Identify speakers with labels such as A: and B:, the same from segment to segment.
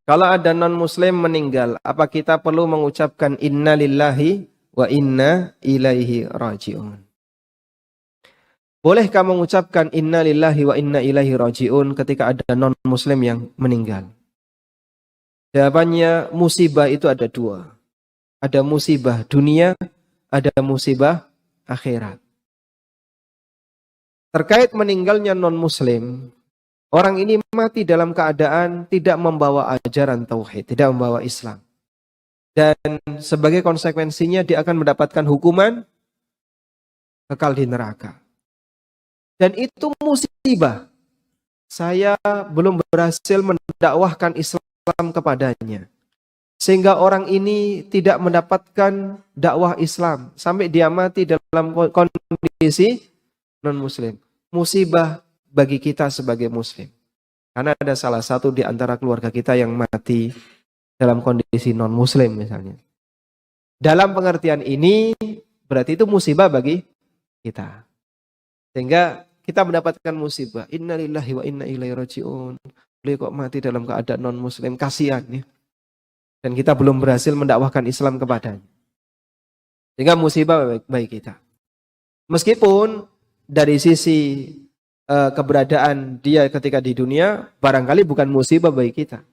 A: Kalau ada non-muslim meninggal, apa kita perlu mengucapkan inna lillahi wa inna ilaihi raji'un? Bolehkah mengucapkan inna lillahi wa inna ilaihi raji'un ketika ada non-muslim yang meninggal? Jawabannya, musibah itu ada dua. Ada musibah dunia, ada musibah akhirat. Terkait meninggalnya non-muslim, orang ini mati dalam keadaan tidak membawa ajaran tauhid, tidak membawa Islam. Dan sebagai konsekuensinya dia akan mendapatkan hukuman kekal di neraka. Dan itu musibah. Saya belum berhasil mendakwahkan Islam kepadanya. Sehingga orang ini tidak mendapatkan dakwah Islam. Sampai dia mati dalam kondisi non-muslim. Musibah bagi kita sebagai muslim. Karena ada salah satu di antara keluarga kita yang mati dalam kondisi non-muslim misalnya. Dalam pengertian ini berarti itu musibah bagi kita. Sehingga kita mendapatkan musibah. Innalillahi wa inna ilaihi raji'un. Beliau kok mati dalam keadaan non-muslim. Kasihan ya. Dan kita belum berhasil mendakwahkan Islam kepadanya. Sehingga musibah bagi kita. Meskipun dari sisi keberadaan dia ketika di dunia, barangkali bukan musibah bagi kita.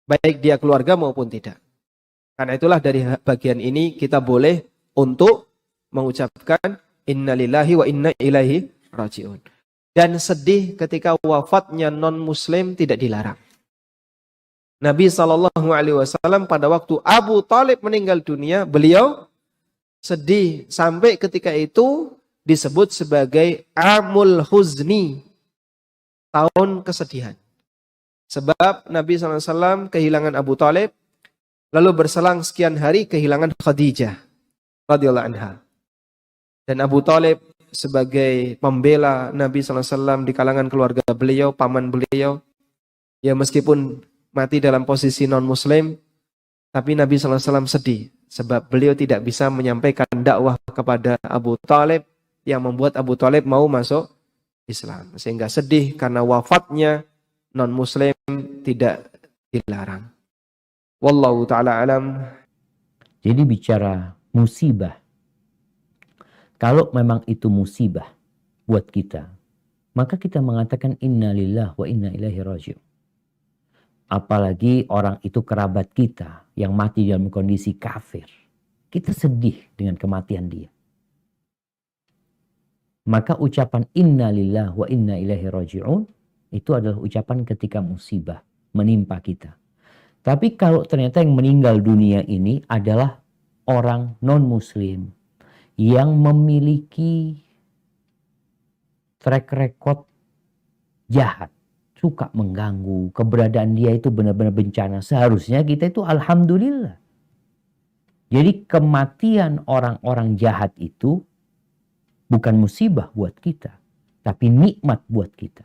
A: Baik dia keluarga maupun tidak. Karena itulah dari bagian ini kita boleh untuk mengucapkan innalillahi wa inna ilaihi raji'un. Dan sedih ketika wafatnya non-muslim tidak dilarang. Nabi SAW pada waktu Abu Thalib meninggal dunia, beliau sedih sampai ketika itu disebut sebagai Amul Huzni, tahun kesedihan. Sebab Nabi SAW kehilangan Abu Thalib, lalu berselang sekian hari kehilangan Khadijah radhiyallahu anha. Dan Abu Thalib sebagai pembela Nabi SAW di kalangan keluarga beliau, paman beliau, ya meskipun mati dalam posisi non-muslim, tapi Nabi SAW sedih sebab beliau tidak bisa menyampaikan dakwah kepada Abu Thalib yang membuat Abu Thalib mau masuk Islam. Sehingga sedih karena wafatnya non-muslim tidak dilarang. Wallahu ta'ala alam.
B: Jadi bicara musibah, kalau memang itu musibah buat kita, maka kita mengatakan inna lillahi wa inna ilaihi raji'un. Apalagi orang itu kerabat kita yang mati dalam kondisi kafir. Kita sedih dengan kematian dia. Maka ucapan inna lillahi wa inna ilaihi raji'un itu adalah ucapan ketika musibah menimpa kita. Tapi kalau ternyata yang meninggal dunia ini adalah orang non-muslim yang memiliki track record jahat, suka mengganggu, keberadaan dia itu benar-benar bencana. Seharusnya kita itu alhamdulillah. Jadi kematian orang-orang jahat itu bukan musibah buat kita, tapi nikmat buat kita.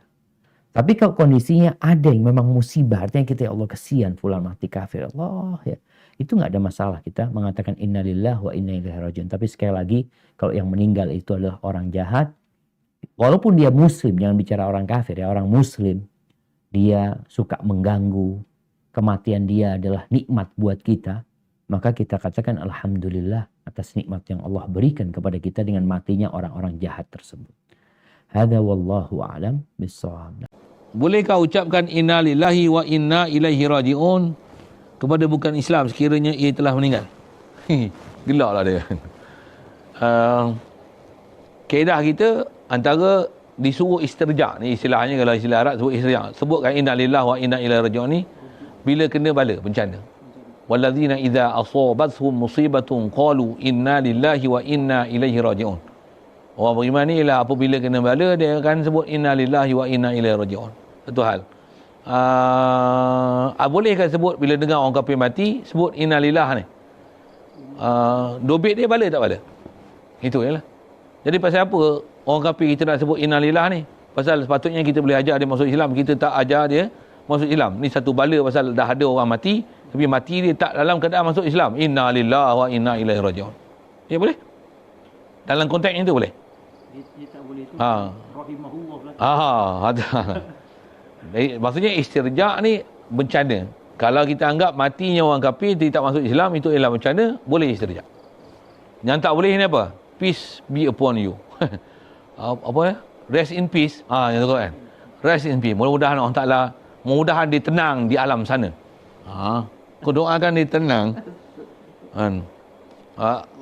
B: Tapi kalau kondisinya ada yang memang musibah, artinya kita ya Allah kesian fulan mati kafir, Allah ya. Itu nggak ada masalah kita mengatakan innalillahi wa inna ilaihi raji'un. Tapi sekali lagi kalau yang meninggal itu adalah orang jahat, walaupun dia muslim, jangan bicara orang kafir ya, orang muslim, dia suka mengganggu, kematian dia adalah nikmat buat kita, maka kita katakan alhamdulillah atas nikmat yang Allah berikan kepada kita dengan matinya orang-orang jahat tersebut. Hadza wallahu a'lam bissawab.
C: Bolehkah ucapkan inna lillahi wa inna ilaihi raji'un kepada bukan Islam sekiranya ia telah meninggal? Gelaklah dia. Kaedah kita antara disuruh istirja, ni istilahnya kalau istilah Arab sebut istirja. Sebutkan inna lillahi wa inna ilaihi raji'un ni bila kena bala, bencana. Walladzina idza asabathum musibatun qalu inna lillahi wa inna ilaihi raji'un. Orang beriman ni ialah apabila kena bala dia akan sebut inna lillahi wa inna ilaihi raji'un. Satu hal. Bolehkah sebut bila dengar orang kafir mati sebut inna lillahi ni? Dobit dia bala tak bala? Itu ialah. Jadi pasal apa orang kafir kita nak sebut inna lillahi ni? Pasal sepatutnya kita boleh ajar dia masuk Islam, kita tak ajar dia masuk Islam. Ni satu bala pasal dah ada orang mati, tapi mati dia tak dalam keadaan masuk Islam. Inna lillahi wa inna ilaihi raji'un. Ya boleh? Dalam konteks itu boleh? Dia tak boleh tu. Rahimahullah. Maksudnya istirja ni bencana. Kalau kita anggap matinya orang kafir dia tak masuk Islam, itu ialah macam mana? Boleh istirja. Yang tak boleh ni apa? Peace be upon you. Apa ya? Rest in peace. Yang tu kan. Rest in peace. Mudah-mudahan Allah Taala mudah-mudahan dia tenang di alam sana. Kau doakan dia tenang. Kan.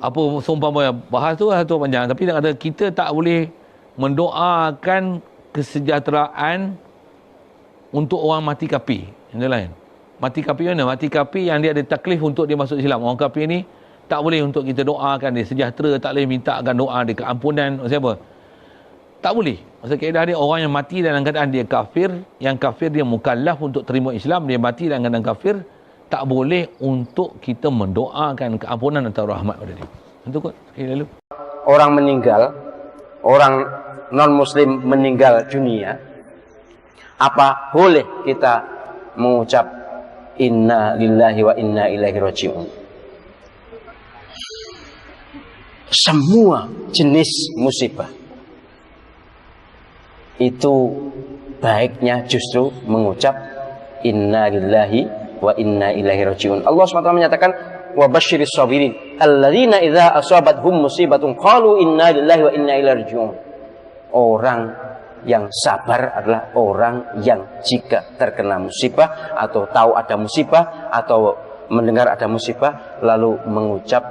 C: Apa seumpama bahas tu panjang, tapi ada kita tak boleh mendoakan kesejahteraan untuk orang mati kafir. Yang lain. Mati kafir mana? Mati kafir yang dia ada taklif untuk dia masuk Islam. Orang kafir ni tak boleh untuk kita doakan dia sejahtera, tak boleh mintakan doa dia keampunan siapa. Tak boleh. Maksud kaedah dia orang yang mati dalam keadaan dia kafir, yang kafir dia mukallaf untuk terima Islam, dia mati dalam keadaan kafir, tak boleh untuk kita mendoakan keampunan atau rahmat pada dia. Itu kot. Okay, lalu.
D: Orang meninggal, orang non-muslim meninggal dunia, apa boleh kita mengucap inna lillahi wa inna ilaihi raji'un? Semua jenis musibah itu baiknya justru mengucap inna lillahi wa inna ilaihi raji'un. Allah SWT menyatakan wa basyiris sabirin alladzina idza asabathum musibatun qalu inna lillahi wa inna ilaihi raji'un. Orang yang sabar adalah orang yang jika terkena musibah atau tahu ada musibah atau mendengar ada musibah lalu mengucap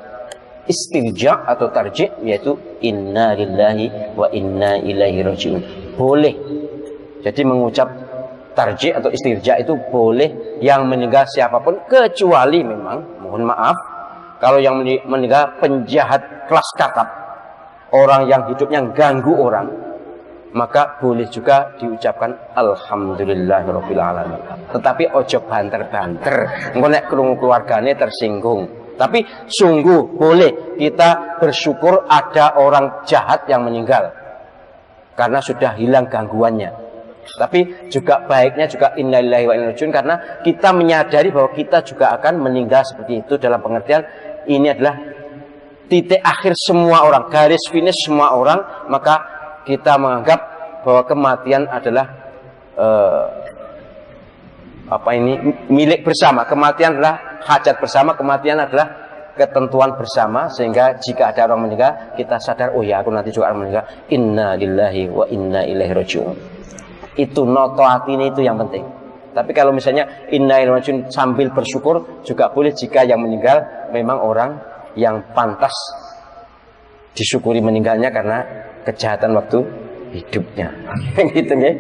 D: istirja atau tarji', yaitu inna lillahi wa inna ilaihi raji'un. Boleh. Jadi mengucap tarji' atau istirja itu boleh yang meninggal siapapun, kecuali memang mohon maaf kalau yang meninggal penjahat kelas kakap, orang yang hidupnya ganggu orang, maka boleh juga diucapkan alhamdulillahirabbil alamin. Tetapi ojo banter-banter, engko nek krungu keluargane tersinggung. Tapi sungguh boleh kita bersyukur ada orang jahat yang meninggal karena sudah hilang gangguannya. Tapi juga baiknya juga innalillahi wa inna ilaihi raji'un, karena kita menyadari bahwa kita juga akan meninggal seperti itu, dalam pengertian ini adalah titik akhir semua orang, garis finish semua orang. Maka kita menganggap bahwa kematian adalah milik bersama. Kematian adalah hajat bersama, kematian adalah ketentuan bersama, sehingga jika ada orang meninggal kita sadar, oh ya aku nanti juga akan meninggal, inna lillahi wa inna ilaihi raji'un. Itu noto hatinya, itu yang penting. Tapi kalau misalnya inna ilaihi raji'un sambil bersyukur juga boleh, jika yang meninggal memang orang yang pantas disyukuri meninggalnya karena kejahatan waktu hidupnya. Gitu ya.